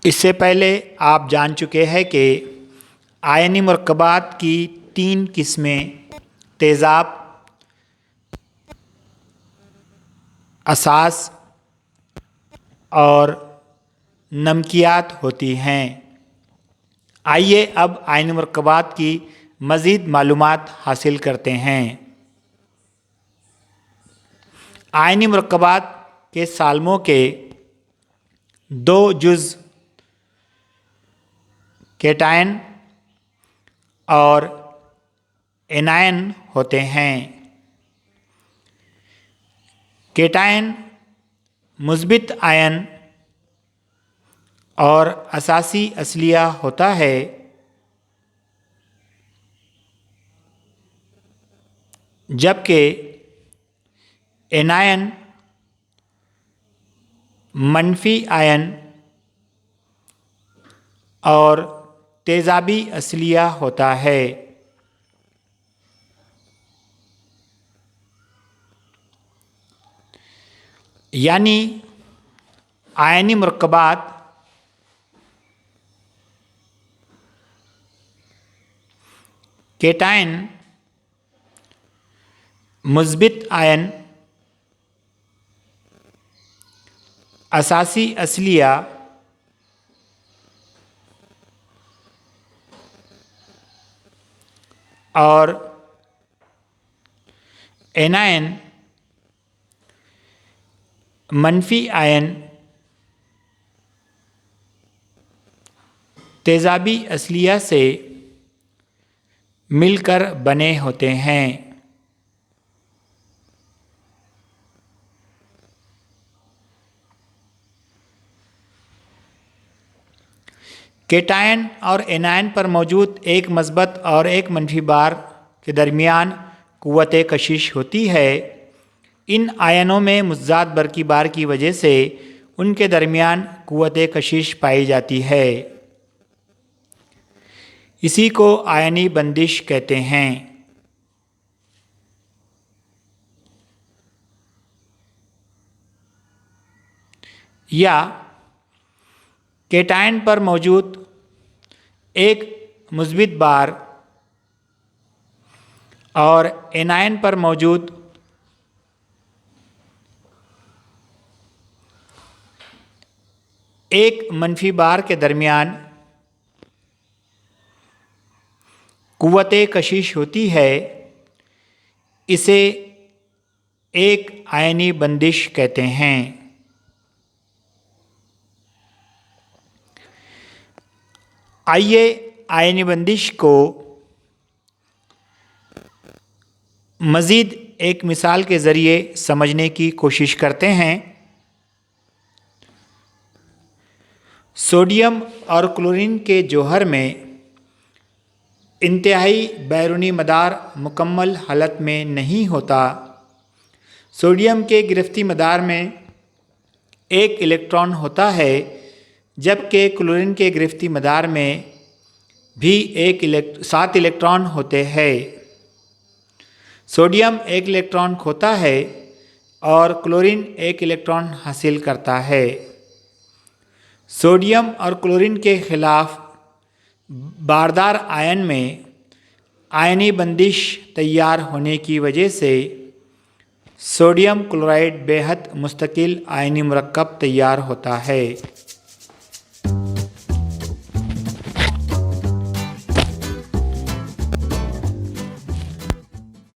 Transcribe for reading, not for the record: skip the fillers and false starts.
اس سے پہلے آپ جان چکے ہیں کہ آئنی مرکبات کی 3 قسمیں تیزاب، اساس اور نمکیات ہوتی ہیں۔ آئیے اب آئنی مرکبات کی مزید معلومات حاصل کرتے ہیں۔ آئنی مرکبات کے سالموں کے 2 جز کیٹائن اور اینائن ہوتے ہیں۔ کیٹائن مثبت آئن اور اساسی اصلیہ ہوتا ہے، جبکہ اینائن منفی آئن اور تیزابی اصلیہ ہوتا ہے۔ یعنی آئنی مرکبات کیٹائن مثبت آئن، اساسی اصلیہ اور اینائن منفی آئن تیزابی اصلیہ سے مل کر بنے ہوتے ہیں۔ کیٹائن اور اینائن پر موجود ایک مثبت اور ایک منفی بار کے درمیان قوت کشش ہوتی ہے۔ ان آئنوں میں متضاد برقی بار کی وجہ سے ان کے درمیان قوت کشش پائی جاتی ہے۔ اسی کو آئنی بندش کہتے ہیں۔ یا کیٹائن پر موجود ایک مثبت بار اور اینائن پر موجود ایک منفی بار کے درمیان قوت کشش ہوتی ہے، اسے ایک آئنی بندش کہتے ہیں۔ آئیے آئنی بندش کو مزید ایک مثال کے ذریعے سمجھنے کی کوشش کرتے ہیں۔ سوڈیم اور کلورین کے جوہر میں انتہائی بیرونی مدار مکمل حالت میں نہیں ہوتا۔ سوڈیم کے گرفتی مدار میں ایک الیکٹران ہوتا ہے، جبکہ کلورین کے گرفتی مدار میں بھی 7 الیکٹران ہوتے ہیں۔ سوڈیم ایک الیکٹران کھوتا ہے اور کلورین ایک الیکٹران حاصل کرتا ہے۔ سوڈیم اور کلورین کے خلاف باردار آئن میں آئنی بندش تیار ہونے کی وجہ سے سوڈیم کلورائڈ بے حد مستقل آئنی مرکب تیار ہوتا ہے۔